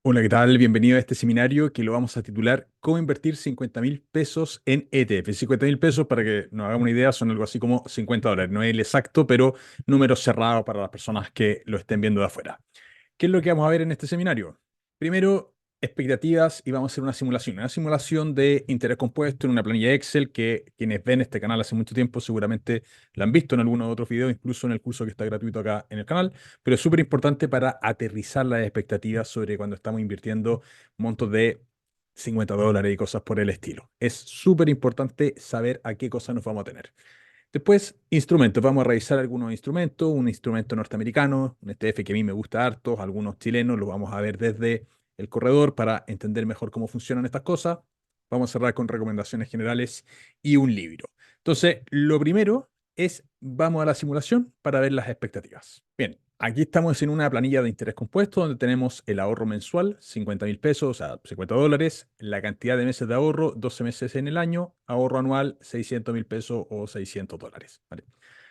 Hola, ¿qué tal? Bienvenido a este seminario que lo vamos a titular ¿Cómo invertir 50.000 pesos en ETF? 50.000 pesos, para que nos hagamos una idea, son algo así como $50. No es el exacto, pero número cerrado para las personas que lo estén viendo de afuera. ¿Qué es lo que vamos a ver en este seminario? Primero, expectativas y vamos a hacer una simulación de interés compuesto en una planilla Excel que quienes ven este canal hace mucho tiempo seguramente la han visto en algunos otros videos, incluso en el curso que está gratuito acá en el canal, pero es súper importante para aterrizar las expectativas sobre cuando estamos invirtiendo montos de $50 y cosas por el estilo. Es súper importante saber a qué cosas nos vamos a tener. Después, instrumentos. Vamos a revisar algunos instrumentos. Un instrumento norteamericano, un ETF que a mí me gusta harto, algunos chilenos, lo vamos a ver desde el corredor para entender mejor cómo funcionan estas cosas. Vamos a cerrar con recomendaciones generales y un libro. Entonces, lo primero es, vamos a la simulación para ver las expectativas. Bien, aquí estamos en una planilla de interés compuesto donde tenemos el ahorro mensual, 50.000 pesos, o sea, $50, la cantidad de meses de ahorro, 12 meses en el año, ahorro anual, 600.000 pesos o $600, ¿vale?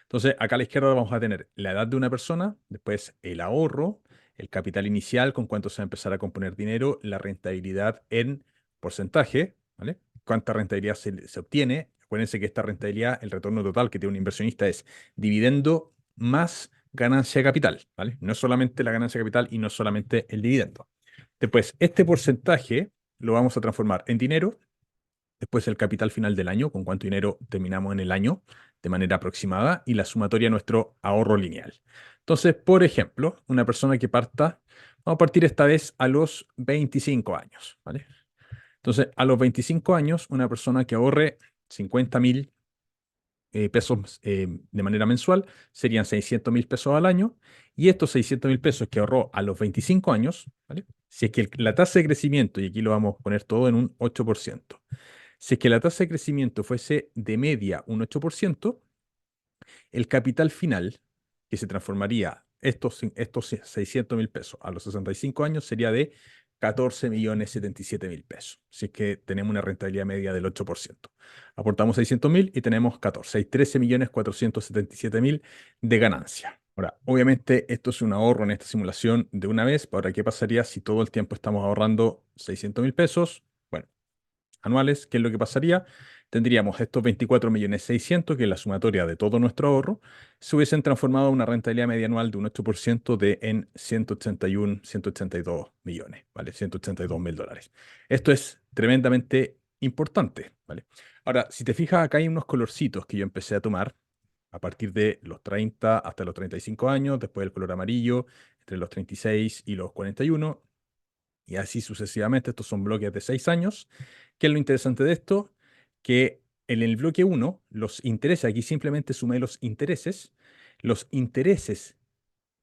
Entonces, acá a la izquierda vamos a tener la edad de una persona, después el ahorro, el capital inicial, con cuánto se va a empezar a componer dinero, la rentabilidad en porcentaje, ¿vale? Cuánta rentabilidad se obtiene. Acuérdense que esta rentabilidad, el retorno total que tiene un inversionista es dividendo más ganancia de capital, ¿vale? No es solamente la ganancia de capital y no es solamente el dividendo. Después, este porcentaje lo vamos a transformar en dinero, después el capital final del año, con cuánto dinero terminamos en el año de manera aproximada, y la sumatoria de nuestro ahorro lineal. Entonces, por ejemplo, una persona que parta, vamos a partir esta vez a los 25 años, ¿vale? Entonces, a los 25 años, una persona que ahorre 50.000 pesos de manera mensual, serían 600.000 pesos al año, y estos 600.000 pesos que ahorró a los 25 años, ¿vale? Si es que la tasa de crecimiento, y aquí lo vamos a poner todo en un 8%, si es que la tasa de crecimiento fuese de media un 8%, el capital final, que se transformaría estos 600.000 pesos a los 65 años, sería de 14.077.000 pesos. Si es que tenemos una rentabilidad media del 8%. Aportamos 600.000 y tenemos 14. Hay 13.477.000 de ganancia. Ahora, obviamente, esto es un ahorro en esta simulación de una vez. Ahora, ¿qué pasaría si todo el tiempo estamos ahorrando 600.000 pesos? Bueno, anuales, ¿qué es lo que pasaría? Tendríamos estos 24.600.000, que es la sumatoria de todo nuestro ahorro, se hubiesen transformado en una rentabilidad media anual de un 8% en 181, 182 millones, ¿vale? $182.000. Esto es tremendamente importante, ¿vale? Ahora, si te fijas, acá hay unos colorcitos que yo empecé a tomar a partir de los 30 hasta los 35 años, después el color amarillo, entre los 36 y los 41, y así sucesivamente. Estos son bloques de 6 años. ¿Qué es lo interesante de esto? Que en el bloque uno los intereses, aquí simplemente sumé los intereses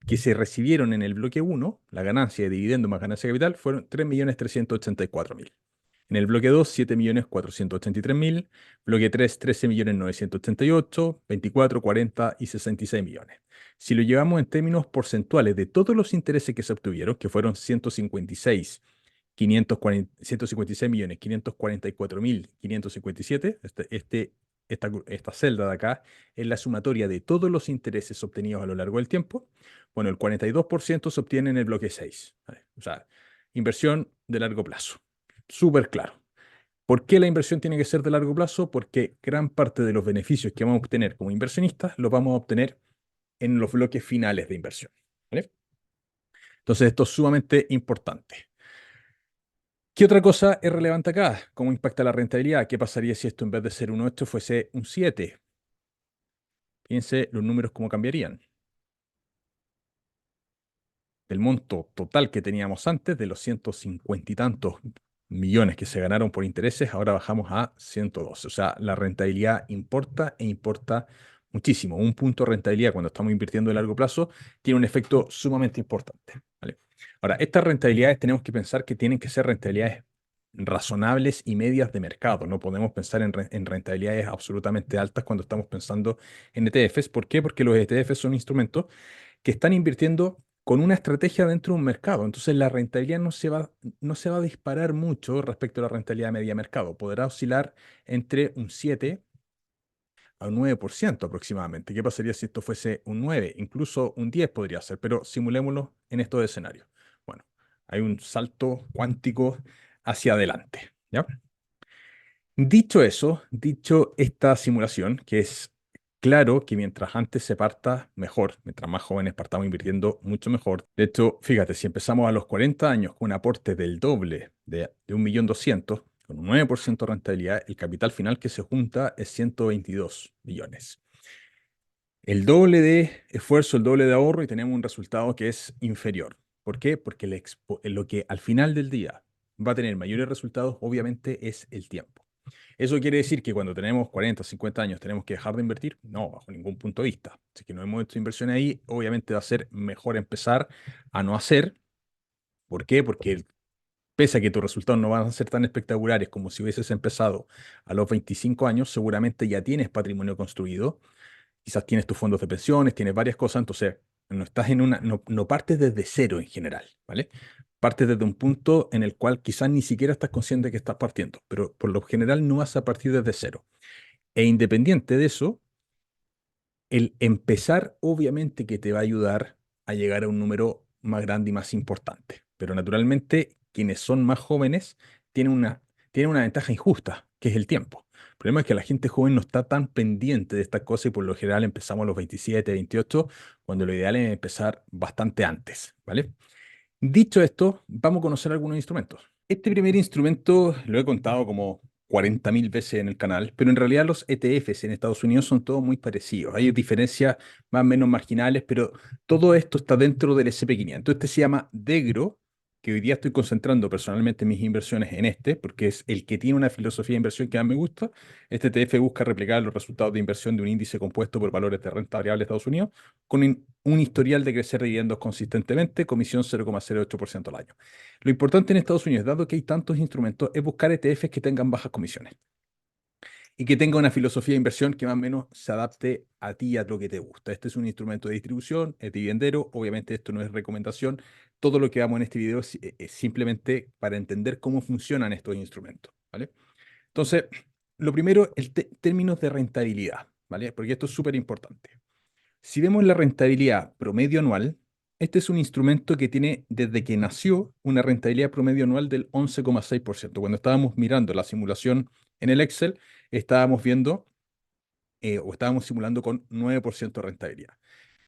que se recibieron en el bloque uno, la ganancia de dividendo más ganancia de capital, fueron 3.384.000. En el bloque 2, 7.483.000. Bloque 3, 13.988.000, 24, 40 y 66 millones. Si lo llevamos en términos porcentuales de todos los intereses que se obtuvieron, que fueron 156.544.557, esta celda de acá es la sumatoria de todos los intereses obtenidos a lo largo del tiempo. Bueno, el 42% se obtiene en el bloque 6, ¿vale? O sea, inversión de largo plazo. Súper claro. ¿Por qué la inversión tiene que ser de largo plazo? Porque gran parte de los beneficios que vamos a obtener como inversionistas los vamos a obtener en los bloques finales de inversión, ¿vale? Entonces, esto es sumamente importante. ¿Qué otra cosa es relevante acá? ¿Cómo impacta la rentabilidad? ¿Qué pasaría si esto en vez de ser un 8 fuese un 7? Piense los números cómo cambiarían. Del monto total que teníamos antes, de los 150 y tantos millones que se ganaron por intereses, ahora bajamos a 112. O sea, la rentabilidad importa e importa muchísimo. Un punto de rentabilidad cuando estamos invirtiendo de largo plazo tiene un efecto sumamente importante, ¿vale? Ahora, estas rentabilidades tenemos que pensar que tienen que ser rentabilidades razonables y medias de mercado. No podemos pensar en rentabilidades absolutamente altas cuando estamos pensando en ETFs. ¿Por qué? Porque los ETFs son instrumentos que están invirtiendo con una estrategia dentro de un mercado. Entonces la rentabilidad no se va a disparar mucho respecto a la rentabilidad de media mercado. Podrá oscilar entre un 7 a un 9% aproximadamente. ¿Qué pasaría si esto fuese un 9? Incluso un 10 podría ser, pero simulémoslo en estos escenarios. Bueno, Hay un salto cuántico hacia adelante, ¿ya? Dicho eso, dicho esta simulación, que es claro que mientras antes se parta, mejor. Mientras más jóvenes partamos invirtiendo, mucho mejor. De hecho, fíjate, si empezamos a los 40 años con un aporte del doble de 1.200.000, con un 9% de rentabilidad, el capital final que se junta es 122 millones. El doble de esfuerzo, el doble de ahorro y tenemos un resultado que es inferior. ¿Por qué? Porque lo que al final del día va a tener mayores resultados, obviamente, es el tiempo. ¿Eso quiere decir que cuando tenemos 40, 50 años tenemos que dejar de invertir? No, bajo ningún punto de vista. Si es que no hemos hecho inversión ahí, obviamente va a ser mejor empezar a no hacer. ¿Por qué? Porque pese a que tus resultados no van a ser tan espectaculares como si hubieses empezado a los 25 años, seguramente ya tienes patrimonio construido, quizás tienes tus fondos de pensiones, tienes varias cosas, entonces no estás en no partes desde cero en general, ¿vale? Partes desde un punto en el cual quizás ni siquiera estás consciente de que estás partiendo, pero por lo general no vas a partir desde cero. E independiente de eso, el empezar obviamente que te va a ayudar a llegar a un número más grande y más importante. Pero naturalmente quienes son más jóvenes tienen una ventaja injusta, que es el tiempo. El problema es que la gente joven no está tan pendiente de estas cosas y por lo general empezamos a los 27, 28, cuando lo ideal es empezar bastante antes, ¿vale? Dicho esto, vamos a conocer algunos instrumentos. Este primer instrumento lo he contado como 40.000 veces en el canal, pero en realidad los ETFs en Estados Unidos son todos muy parecidos. Hay diferencias más o menos marginales, pero todo esto está dentro del SP 500. Este se llama DEGRO, que hoy día estoy concentrando personalmente mis inversiones en este, porque es el que tiene una filosofía de inversión que más me gusta. Este ETF busca replicar los resultados de inversión de un índice compuesto por valores de renta variable de Estados Unidos, con un historial de crecer dividendos consistentemente, comisión 0,08% al año. Lo importante en Estados Unidos, dado que hay tantos instrumentos, es buscar ETFs que tengan bajas comisiones y que tenga una filosofía de inversión que más o menos se adapte a ti y a lo que te gusta. Este es un instrumento de distribución, es dividendero, obviamente esto no es recomendación. Todo lo que vamos en este video es simplemente para entender cómo funcionan estos instrumentos, ¿vale? Entonces, lo primero, términos de rentabilidad, ¿vale? Porque esto es súper importante. Si vemos la rentabilidad promedio anual, este es un instrumento que tiene desde que nació una rentabilidad promedio anual del 11,6%. Cuando estábamos mirando la simulación en el Excel, estábamos viendo o estábamos simulando con 9% de rentabilidad.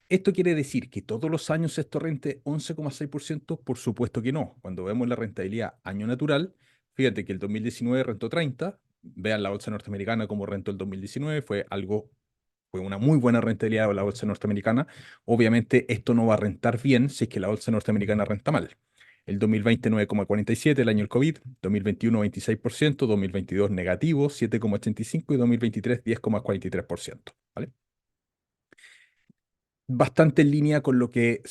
¿Esto quiere decir que todos los años esto rente 11,6%? Por supuesto que no. Cuando vemos la rentabilidad año natural, fíjate que el 2019 rentó 30, vean la bolsa norteamericana como rentó el 2019, fue una muy buena rentabilidad de la bolsa norteamericana. Obviamente esto no va a rentar bien si es que la bolsa norteamericana renta mal. El 2020 9,47, el año del COVID, 2021 26%, 2022 negativo 7,85 y 2023 10,43%, ¿vale? Bastante en línea con lo que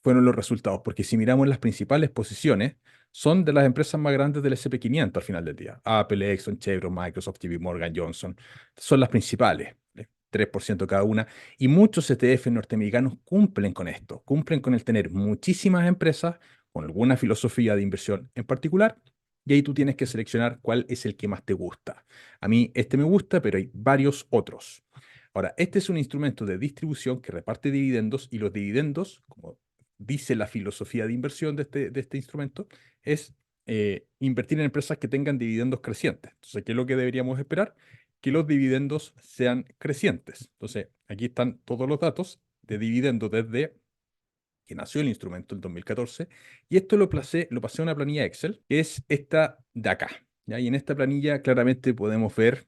fueron los resultados, porque si miramos las principales posiciones, son de las empresas más grandes del SP 500 al final del día. Apple, Exxon, Chevron, Microsoft, JP Morgan, Johnson, son las principales, 3% cada una, y muchos ETF norteamericanos cumplen con esto, cumplen con el tener muchísimas empresas con alguna filosofía de inversión en particular, y ahí tú tienes que seleccionar cuál es el que más te gusta. A mí este me gusta, pero hay varios otros. Ahora, este es un instrumento de distribución que reparte dividendos y los dividendos, como dice la filosofía de inversión de este instrumento, es invertir en empresas que tengan dividendos crecientes. Entonces, ¿qué es lo que deberíamos esperar? Que los dividendos sean crecientes. Entonces, aquí están todos los datos de dividendos desde que nació el instrumento en 2014, y esto lo pasé a una planilla Excel, que es esta de acá, ¿ya? Y en esta planilla claramente podemos ver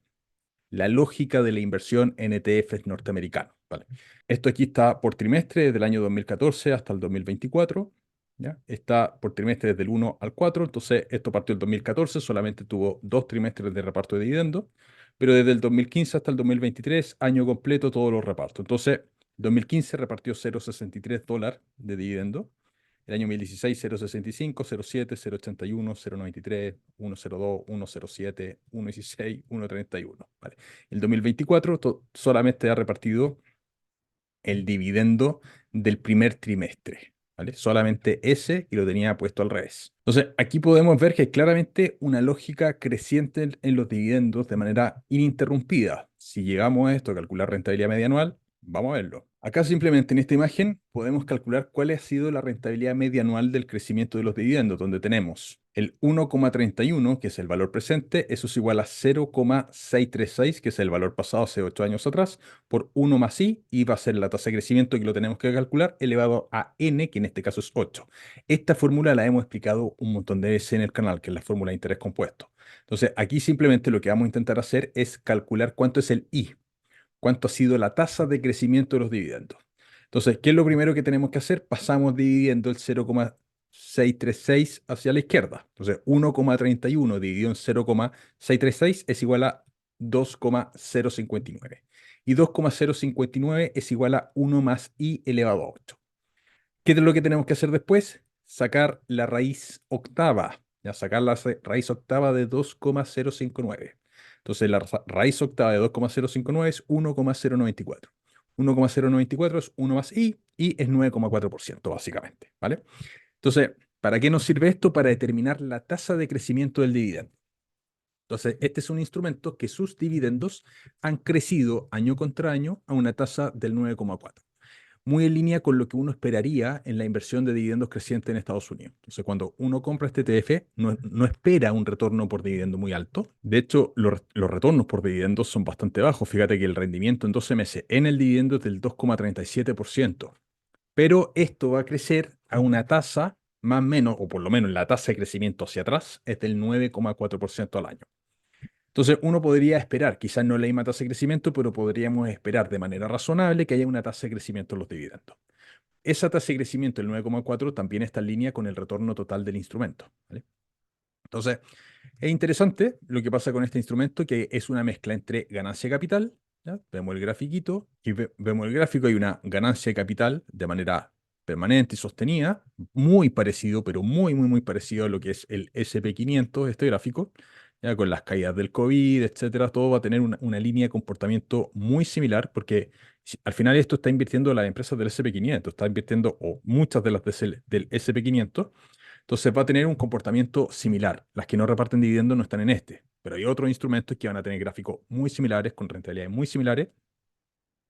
la lógica de la inversión en ETFs norteamericanos, ¿vale? Esto aquí está por trimestre desde el año 2014 hasta el 2024, ¿ya? Está por trimestre desde el 1 al 4, entonces esto partió el 2014, solamente tuvo 2 trimestres de reparto de dividendos, pero desde el 2015 hasta el 2023, año completo, todos los repartos. Entonces, 2015 repartió $0,63 de dividendo, el año 2016, 0,65, 0,7, 0,81, 0,93, 1,02, 1,07, 1,16, 1,31. ¿Vale? El 2024 solamente ha repartido el dividendo del primer trimestre. ¿Vale? Solamente ese y lo tenía puesto al revés. Entonces, aquí podemos ver que hay claramente una lógica creciente en los dividendos de manera ininterrumpida. Si llegamos a esto, a calcular rentabilidad media anual, Vamos a verlo. Acá simplemente en esta imagen podemos calcular cuál ha sido la rentabilidad media anual del crecimiento de los dividendos, donde tenemos el 1,31, que es el valor presente, eso es igual a 0,636, que es el valor pasado hace 8 años atrás, por 1 más i va a ser la tasa de crecimiento que lo tenemos que calcular, elevado a n, que en este caso es 8. Esta fórmula la hemos explicado un montón de veces en el canal, que es la fórmula de interés compuesto. Entonces, aquí simplemente lo que vamos a intentar hacer es calcular cuánto es el i, cuánto ha sido la tasa de crecimiento de los dividendos. Entonces, ¿qué es lo primero que tenemos que hacer? Pasamos dividiendo el 0,636 hacia la izquierda. Entonces, 1,31 dividido en 0,636 es igual a 2,059. Y 2,059 es igual a 1 más i elevado a 8. ¿Qué es lo que tenemos que hacer después? Sacar la raíz octava. Ya, sacar la raíz octava de 2,059. Entonces, la raíz octava de 2,059 es 1,094. 1,094 es 1 más i es 9,4%, básicamente, ¿vale? Entonces, ¿para qué nos sirve esto? Para determinar la tasa de crecimiento del dividendo. Entonces, este es un instrumento que sus dividendos han crecido año contra año a una tasa del 9,4, muy en línea con lo que uno esperaría en la inversión de dividendos creciente en Estados Unidos. Entonces, cuando uno compra este ETF, no espera un retorno por dividendo muy alto. De hecho, los retornos por dividendos son bastante bajos. Fíjate que el rendimiento en 12 meses en el dividendo es del 2,37%. Pero esto va a crecer a una tasa más o menos, o por lo menos la tasa de crecimiento hacia atrás, es del 9,4% al año. Entonces, uno podría esperar, quizás no la misma tasa de crecimiento, pero podríamos esperar de manera razonable que haya una tasa de crecimiento en los dividendos. Esa tasa de crecimiento, el 9,4, también está en línea con el retorno total del instrumento, ¿vale? Entonces, es interesante lo que pasa con este instrumento, que es una mezcla entre ganancia de capital, ¿ya? Vemos el grafiquito y vemos el gráfico, hay una ganancia de capital de manera permanente y sostenida, muy parecido, pero muy, muy, muy parecido a lo que es el SP500, este gráfico, ya con las caídas del COVID, etcétera, todo va a tener una línea de comportamiento muy similar, porque al final esto está invirtiendo las empresas del SP500, está invirtiendo, o muchas de las del SP500, entonces va a tener un comportamiento similar. Las que no reparten dividendos no están en este, pero hay otros instrumentos que van a tener gráficos muy similares, con rentabilidades muy similares,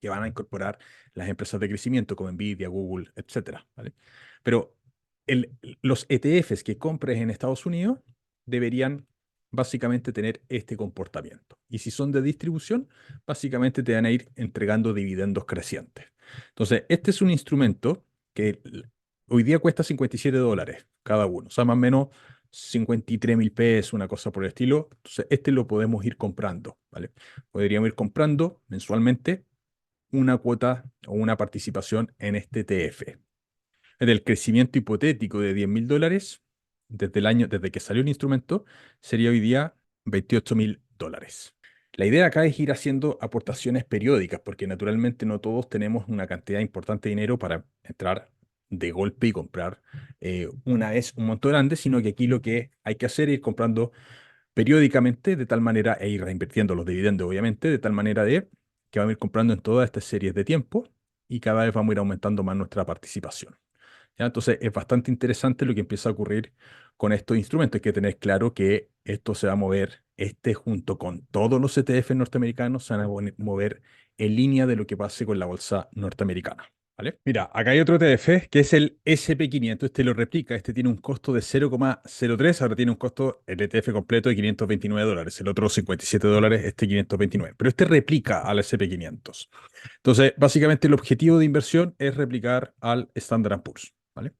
que van a incorporar las empresas de crecimiento como Nvidia, Google, etcétera, ¿vale? Pero los ETFs que compres en Estados Unidos deberían básicamente tener este comportamiento. Y si son de distribución, básicamente te van a ir entregando dividendos crecientes. Entonces, este es un instrumento que hoy día cuesta $57 cada uno, o sea, más o menos 53.000 pesos, una cosa por el estilo. Entonces, este lo podemos ir comprando, ¿vale? Podríamos ir comprando mensualmente una cuota o una participación en este ETF. El crecimiento hipotético de $10.000 desde que salió el instrumento sería hoy día $28.000. La idea acá es ir haciendo aportaciones periódicas, porque naturalmente no todos tenemos una cantidad importante de dinero para entrar de golpe y comprar una vez un monto grande, sino que aquí lo que hay que hacer es ir comprando periódicamente de tal manera, e ir reinvirtiendo los dividendos, obviamente, de tal manera de que vamos a ir comprando en todas estas series de tiempo y cada vez vamos a ir aumentando más nuestra participación. ¿Ya? Entonces, es bastante interesante lo que empieza a ocurrir con estos instrumentos. Hay que tener claro que esto se va a mover, este junto con todos los ETF norteamericanos, se van a mover en línea de lo que pase con la bolsa norteamericana. ¿Vale? Mira, acá hay otro ETF que es el SP500. Este lo replica. Este tiene un costo de 0,03. Ahora tiene un costo, el ETF completo, de $529. El otro $57, este 529. Pero este replica al SP500. Entonces, básicamente el objetivo de inversión es replicar al Standard Poor's, ¿vale?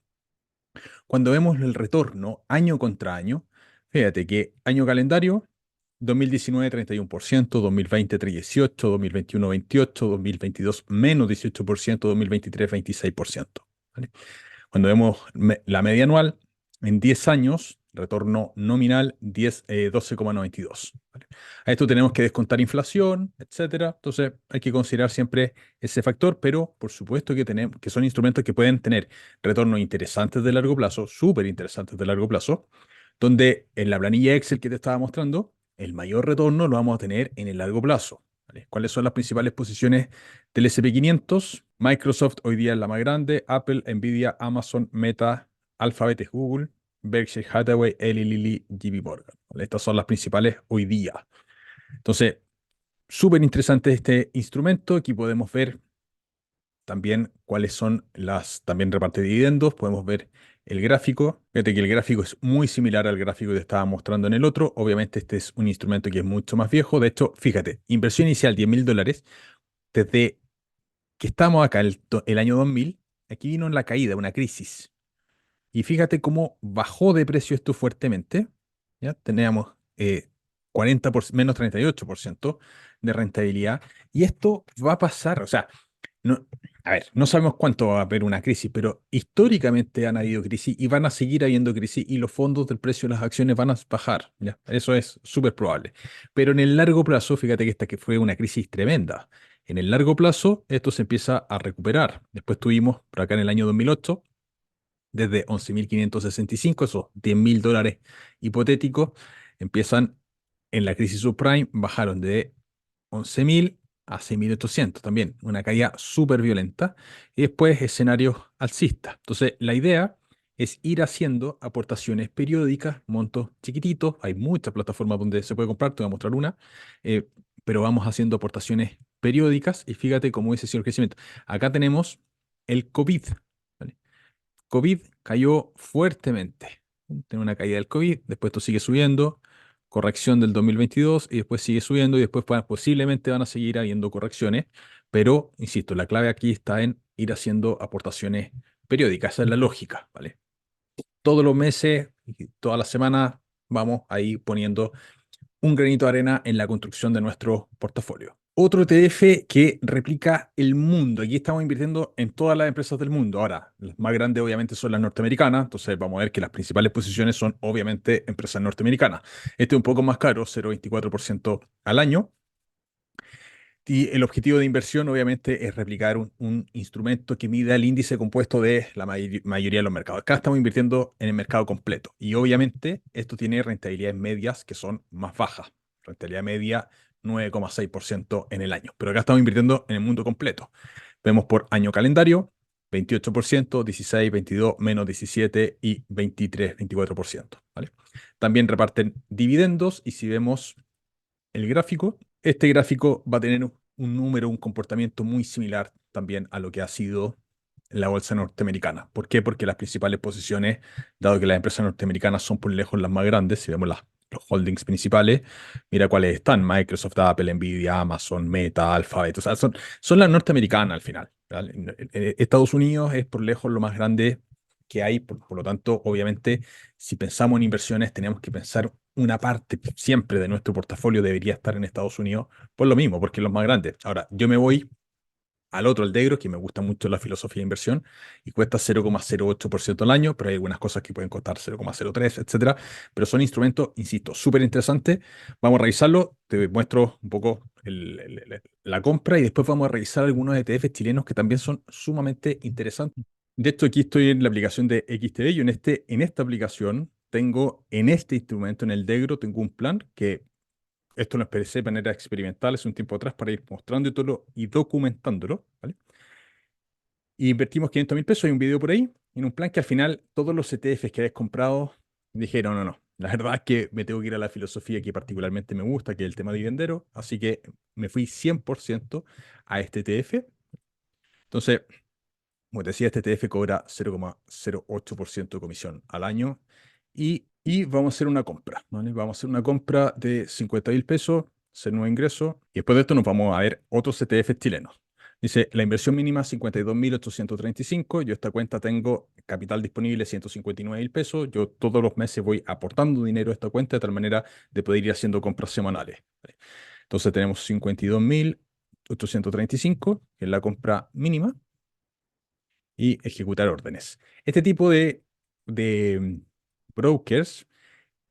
Cuando vemos el retorno año contra año, fíjate que año calendario, 2019 31%, 2020 18%, 2021 28%, 2022 menos 18%, 2023 26%, ¿vale? Cuando vemos la media anual, en 10 años, retorno nominal 12,92. ¿Vale? A esto tenemos que descontar inflación, etcétera. Entonces hay que considerar siempre ese factor, pero por supuesto que, que son instrumentos que pueden tener retornos interesantes de largo plazo, súper interesantes de largo plazo, donde en la planilla Excel que te estaba mostrando, el mayor retorno lo vamos a tener en el largo plazo. ¿Vale? ¿Cuáles son las principales posiciones del SP500? Microsoft hoy día es la más grande, Apple, Nvidia, Amazon, Meta, Alphabet es Google, Berkshire Hathaway, Eli Lilly, JP Morgan. ¿Vale? Estas son las principales hoy día. Entonces, súper interesante este instrumento. Aquí podemos ver también cuáles son también reparte dividendos, podemos ver el gráfico. Fíjate que el gráfico es muy similar al gráfico que te estaba mostrando en el otro. Obviamente este es un instrumento que es mucho más viejo. De hecho, fíjate, inversión inicial $10.000. Desde que estamos acá, el año 2000, aquí vino la caída, una crisis. Y fíjate cómo bajó de precio esto fuertemente. ¿Ya? Teníamos menos 38% de rentabilidad. Y esto va a pasar, o sea, no, a ver, no sabemos cuánto va a haber una crisis, pero históricamente han habido crisis y van a seguir habiendo crisis y los fondos del precio de las acciones van a bajar. ¿Ya? Eso es súper probable. Pero en el largo plazo, fíjate que esta que fue una crisis tremenda. En el largo plazo, esto se empieza a recuperar. Después tuvimos, por acá en el año 2008, desde 11.565, esos $10.000 hipotéticos, empiezan en la crisis subprime, bajaron de 11.000 a 6.800 también, una caída súper violenta, y después escenarios alcistas. Entonces, la idea es ir haciendo aportaciones periódicas, montos chiquititos, hay muchas plataformas donde se puede comprar, te voy a mostrar una, eh, pero vamos haciendo aportaciones periódicas y fíjate cómo es ese crecimiento. Acá tenemos el COVID, ¿vale? COVID cayó fuertemente. Tiene una caída del COVID, después esto sigue subiendo, corrección del 2022 y después sigue subiendo y después posiblemente van a seguir habiendo correcciones, pero insisto, la clave aquí está en ir haciendo aportaciones periódicas, esa es la lógica, ¿vale? Todos los meses, y todas las semanas vamos ahí poniendo un granito de arena en la construcción de nuestro portafolio. Otro ETF que replica el mundo. Aquí estamos invirtiendo en todas las empresas del mundo. Ahora, las más grandes obviamente son las norteamericanas, entonces vamos a ver que las principales posiciones son obviamente empresas norteamericanas. Este es un poco más caro, 0,24% al año. Y el objetivo de inversión, obviamente, es replicar un instrumento que mida el índice compuesto de la mayoría de los mercados. Acá estamos invirtiendo en el mercado completo. Y obviamente, esto tiene rentabilidades medias que son más bajas. Rentabilidad media 9,6% en el año. Pero acá estamos invirtiendo en el mundo completo. Vemos por año calendario, 28%, 16, 22, menos 17 y 23, 24%. ¿Vale? También reparten dividendos y si vemos el gráfico, este gráfico va a tener un número, un comportamiento muy similar también a lo que ha sido la bolsa norteamericana. ¿Por qué? Porque las principales posiciones, dado que las empresas norteamericanas son por lejos las más grandes, si vemos los holdings principales, mira cuáles están: Microsoft, Apple, Nvidia, Amazon, Meta, Alphabet, o sea, son las norteamericanas al final. ¿Vale? Estados Unidos es por lejos lo más grande que hay, por lo tanto, obviamente, si pensamos en inversiones, tenemos que pensar una parte siempre de nuestro portafolio debería estar en Estados Unidos por lo mismo, porque es lo más grande. Ahora, yo me voy al otro, el Degro, que me gusta mucho la filosofía de inversión, y cuesta 0,08% al año, pero hay algunas cosas que pueden costar 0,03, etcétera. Pero son instrumentos, insisto, súper interesantes. Vamos a revisarlo, te muestro un poco la compra y después vamos a revisar algunos ETFs chilenos que también son sumamente interesantes. De hecho, aquí estoy en la aplicación de XTB y en esta aplicación tengo, en este instrumento, en el Degro, tengo un plan que esto lo empecé de manera experimental hace un tiempo atrás para ir mostrando y todo y documentándolo, ¿vale? Y invertimos $500.000, hay un video por ahí, en un plan que al final todos los ETFs que habéis comprado dijeron, no, no, no, la verdad es que me tengo que ir a la filosofía que particularmente me gusta, que es el tema dividendero, así que me fui 100% a este ETF. Entonces, como te decía, este ETF cobra 0,08% de comisión al año y vamos a hacer una compra, ¿vale? Vamos a hacer una compra de $50.000, hacer nuevo ingreso, y después de esto nos vamos a ver otros ETFs chilenos. Dice, la inversión mínima 52.835. Yo esta cuenta tengo capital disponible $159.000. Yo todos los meses voy aportando dinero a esta cuenta de tal manera de poder ir haciendo compras semanales, ¿vale? Entonces tenemos 52.835, que es la compra mínima, y ejecutar órdenes. Este tipo de brokers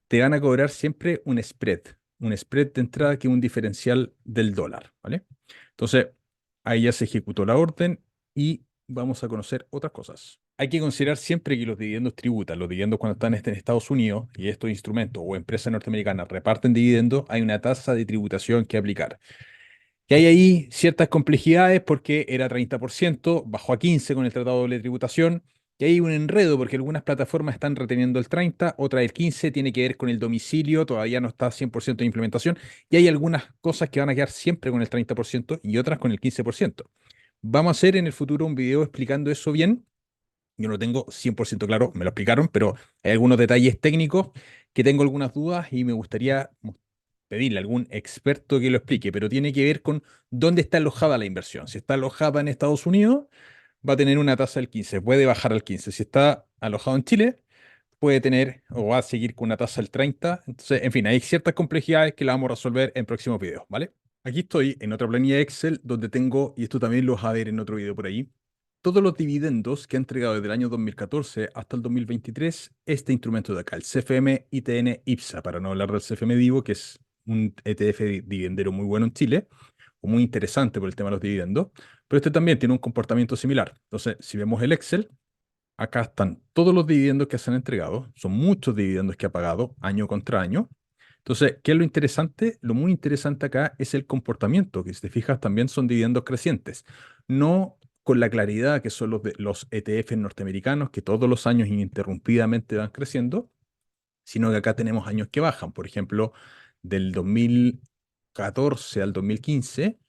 te van a cobrar siempre un spread de entrada que es un diferencial del dólar, ¿vale? Entonces, ahí ya se ejecutó la orden y vamos a conocer otras cosas. Hay que considerar siempre que los dividendos tributan. Los dividendos cuando están en Estados Unidos y estos instrumentos o empresas norteamericanas reparten dividendos, hay una tasa de tributación que aplicar. Que hay ahí ciertas complejidades porque era 30%, bajó a 15 con el tratado de doble tributación. Y hay un enredo porque algunas plataformas están reteniendo el 30, otra el 15, tiene que ver con el domicilio, todavía no está 100% de implementación. Y hay algunas cosas que van a quedar siempre con el 30% y otras con el 15%. Vamos a hacer en el futuro un video explicando eso bien. Yo no lo tengo 100% claro, me lo explicaron, pero hay algunos detalles técnicos que tengo algunas dudas y me gustaría pedirle a algún experto que lo explique, pero tiene que ver con dónde está alojada la inversión. Si está alojada en Estados Unidos, va a tener una tasa del 15, puede bajar al 15. Si está alojado en Chile, puede tener o va a seguir con una tasa del 30. Entonces, en fin, hay ciertas complejidades que las vamos a resolver en próximos videos, ¿vale? Aquí estoy en otra planilla de Excel donde tengo, y esto también lo vas a ver en otro video por ahí, todos los dividendos que ha entregado desde el año 2014 hasta el 2023 este instrumento de acá, el CFM ITN IPSA, para no hablar del CFM Divo, que es un ETF dividendero muy bueno en Chile, o muy interesante por el tema de los dividendos, pero este también tiene un comportamiento similar. Entonces, si vemos el Excel, acá están todos los dividendos que se han entregado, son muchos dividendos que ha pagado año contra año. Entonces, ¿qué es lo interesante? Lo muy interesante acá es el comportamiento, que si te fijas también son dividendos crecientes, no con la claridad que son los ETF norteamericanos, que todos los años ininterrumpidamente van creciendo, sino que acá tenemos años que bajan. Por ejemplo, del 2014 al 2015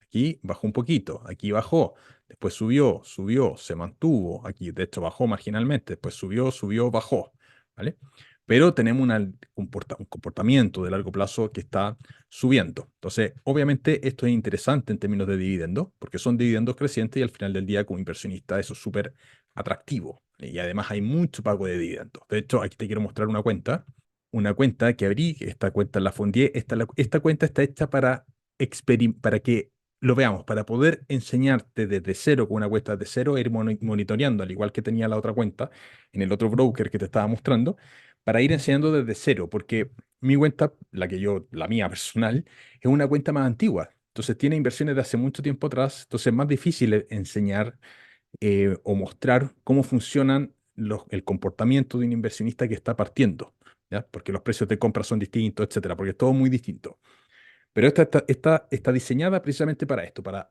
aquí bajó un poquito, aquí bajó, después subió, subió, se mantuvo, aquí de hecho bajó marginalmente, después subió, subió, bajó, ¿vale? Pero tenemos un comportamiento de largo plazo que está subiendo. Entonces, obviamente esto es interesante en términos de dividendos, porque son dividendos crecientes y al final del día como inversionista eso es súper atractivo. Y además hay mucho pago de dividendos. De hecho, aquí te quiero mostrar una cuenta que abrí, esta cuenta la fundé, esta cuenta está hecha para que lo veamos, para poder enseñarte desde cero con una cuenta de cero, ir monitoreando, al igual que tenía la otra cuenta en el otro broker que te estaba mostrando, para ir enseñando desde cero, porque mi cuenta, la mía personal, es una cuenta más antigua. Entonces tiene inversiones de hace mucho tiempo atrás, entonces es más difícil enseñar o mostrar cómo funcionan el comportamiento de un inversionista que está partiendo, ¿ya? Porque los precios de compra son distintos, etcétera, porque es todo muy distinto. Pero esta está diseñada precisamente para esto, para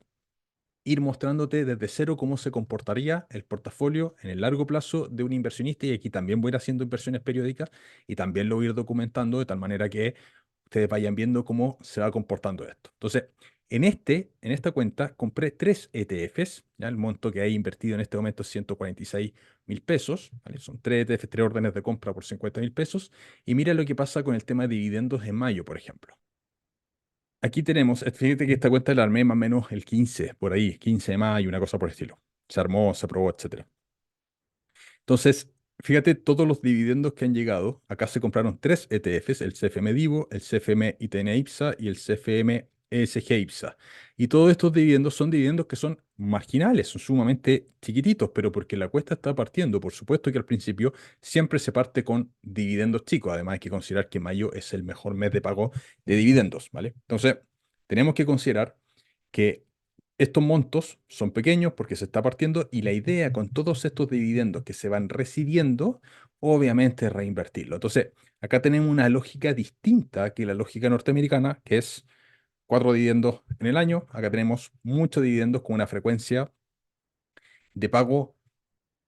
ir mostrándote desde cero cómo se comportaría el portafolio en el largo plazo de un inversionista. Y aquí también voy a ir haciendo inversiones periódicas y también lo voy a ir documentando de tal manera que ustedes vayan viendo cómo se va comportando esto. Entonces, en esta cuenta compré tres ETFs, ¿ya? El monto que hay invertido en este momento es 146.000 pesos, ¿vale? Son tres ETFs, tres órdenes de compra por 50.000 pesos. Y mira lo que pasa con el tema de dividendos en mayo, por ejemplo. Aquí tenemos, fíjate que esta cuenta la armé más o menos el 15, por ahí, 15 de mayo, una cosa por el estilo. Se armó, se aprobó, etcétera. Entonces, fíjate todos los dividendos que han llegado. Acá se compraron tres ETFs, el CFM Divo, el CFM ITN IPSA y el CFM ESG IPSA. Y todos estos dividendos son dividendos que son marginales, son sumamente chiquititos, pero porque la cuesta está partiendo. Por supuesto que al principio siempre se parte con dividendos chicos. Además, hay que considerar que mayo es el mejor mes de pago de dividendos, ¿vale? Entonces, tenemos que considerar que estos montos son pequeños porque se está partiendo y la idea con todos estos dividendos que se van recibiendo, obviamente es reinvertirlo. Entonces, acá tenemos una lógica distinta que la lógica norteamericana, que es cuatro dividendos en el año. Acá tenemos muchos dividendos con una frecuencia de pago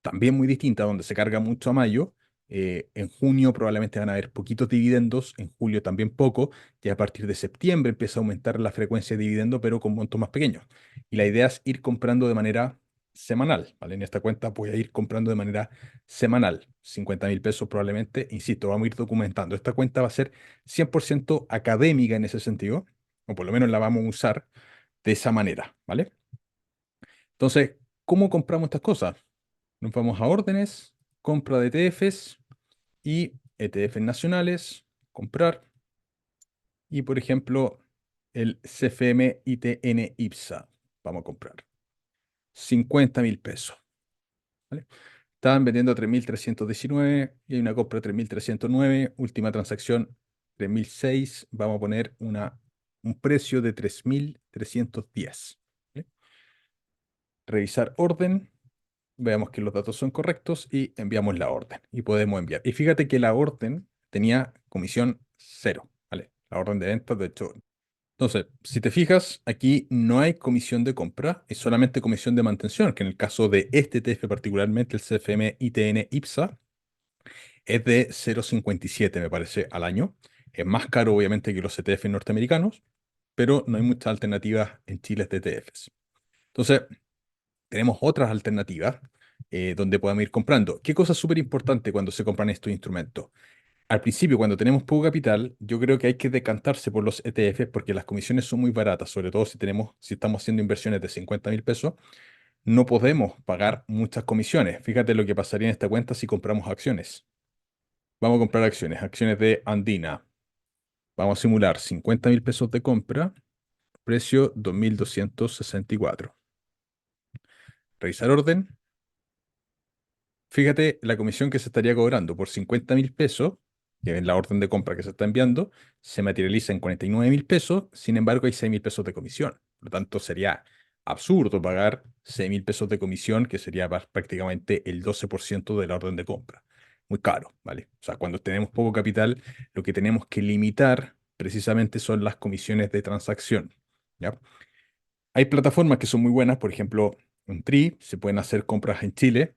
también muy distinta, donde se carga mucho a mayo. En junio probablemente van a haber poquitos dividendos, en julio también poco, y a partir de septiembre empieza a aumentar la frecuencia de dividendo, pero con montos más pequeños. Y la idea es ir comprando de manera semanal, ¿vale? En esta cuenta voy a ir comprando de manera semanal, 50.000 pesos probablemente, insisto, vamos a ir documentando. Esta cuenta va a ser 100% académica en ese sentido, o por lo menos la vamos a usar de esa manera, ¿vale? Entonces, ¿cómo compramos estas cosas? Nos vamos a órdenes, compra de ETFs y ETFs nacionales, comprar. Y por ejemplo, el CFM ITN IPSA, vamos a comprar 50.000 pesos, ¿vale? Estaban vendiendo a 3.319 y hay una compra de 3.309, última transacción 3.006, vamos a poner un precio de 3.310, ¿vale? Revisar orden. Veamos que los datos son correctos y enviamos la orden. Y podemos enviar. Y fíjate que la orden tenía comisión cero, ¿vale? La orden de venta, de hecho. Entonces, si te fijas, aquí no hay comisión de compra, es solamente comisión de mantención, que en el caso de este ETF particularmente, el CFM ITN IPSA, es de 0,57, me parece, al año. Es más caro, obviamente, que los ETF norteamericanos, pero no hay muchas alternativas en Chile de ETFs. Entonces, tenemos otras alternativas donde podemos ir comprando. ¿Qué cosa es súper importante cuando se compran estos instrumentos? Al principio, cuando tenemos poco capital, yo creo que hay que decantarse por los ETFs porque las comisiones son muy baratas, sobre todo si estamos haciendo inversiones de 50.000 pesos, no podemos pagar muchas comisiones. Fíjate lo que pasaría en esta cuenta si compramos acciones. Vamos a comprar acciones, acciones de Andina. Vamos a simular 50.000 pesos de compra, precio 2.264. Revisar orden. Fíjate la comisión que se estaría cobrando por 50.000 pesos, que es la orden de compra que se está enviando, se materializa en 49.000 pesos, sin embargo hay 6.000 pesos de comisión. Por lo tanto, sería absurdo pagar 6.000 pesos de comisión, que sería prácticamente el 12% de la orden de compra. Muy caro, ¿vale? O sea, cuando tenemos poco capital, lo que tenemos que limitar precisamente son las comisiones de transacción, ¿ya? Hay plataformas que son muy buenas, por ejemplo, en Tree se pueden hacer compras en Chile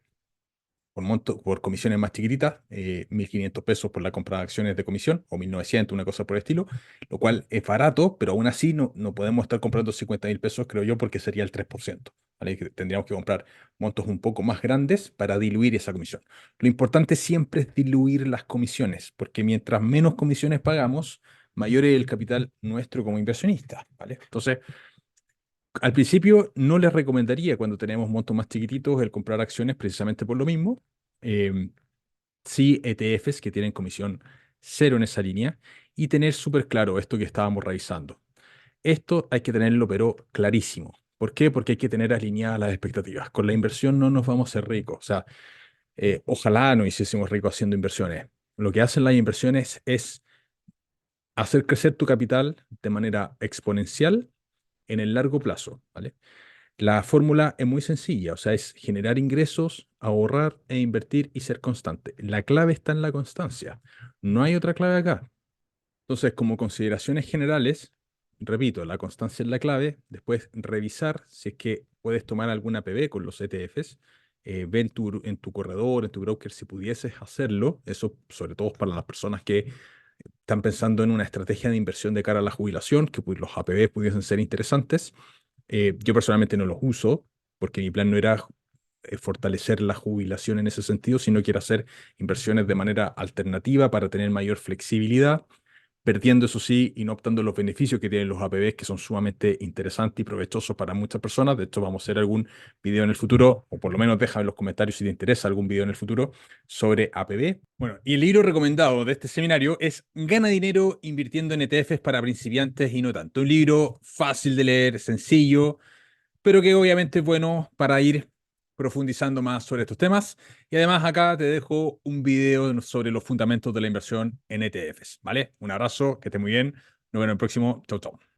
por comisiones más chiquititas, 1.500 pesos por la compra de acciones de comisión, o 1.900, una cosa por el estilo, lo cual es barato, pero aún así no podemos estar comprando 50.000 pesos, creo yo, porque sería el 3%. ¿Vale? Que tendríamos que comprar montos un poco más grandes para diluir esa comisión. Lo importante siempre es diluir las comisiones, porque mientras menos comisiones pagamos, mayor es el capital nuestro como inversionista, ¿vale? Entonces, al principio no les recomendaría cuando tenemos montos más chiquititos el comprar acciones precisamente por lo mismo. Em, sí, ETFs que tienen comisión cero en esa línea y tener súper claro esto que estábamos revisando. Esto hay que tenerlo pero clarísimo. ¿Por qué? Porque hay que tener alineadas las expectativas. Con la inversión no nos vamos a hacer ricos. O sea, ojalá nos hiciésemos ricos haciendo inversiones. Lo que hacen las inversiones es hacer crecer tu capital de manera exponencial en el largo plazo, ¿vale? La fórmula es muy sencilla, o sea, es generar ingresos, ahorrar e invertir y ser constante. La clave está en la constancia. No hay otra clave acá. Entonces, como consideraciones generales, repito, la constancia es la clave. Después, revisar si es que puedes tomar alguna PB con los ETFs. Ve en tu corredor, en tu broker, si pudieses hacerlo. Eso, sobre todo para las personas que están pensando en una estrategia de inversión de cara a la jubilación, que pues, los APB pudiesen ser interesantes. Yo personalmente no los uso porque mi plan no era fortalecer la jubilación en ese sentido, sino quiero hacer inversiones de manera alternativa para tener mayor flexibilidad, perdiendo eso sí y no optando los beneficios que tienen los APBs, que son sumamente interesantes y provechosos para muchas personas. De hecho, vamos a hacer algún video en el futuro, o por lo menos déjame en los comentarios si te interesa algún video en el futuro sobre APB. Bueno, y el libro recomendado de este seminario es Gana dinero invirtiendo en ETFs para principiantes y no tanto. Un libro fácil de leer, sencillo, pero que obviamente es bueno para ir profundizando más sobre estos temas. Y además acá te dejo un video sobre los fundamentos de la inversión en ETFs, ¿vale? Un abrazo, que esté muy bien. Nos vemos en el próximo. Chau, chau.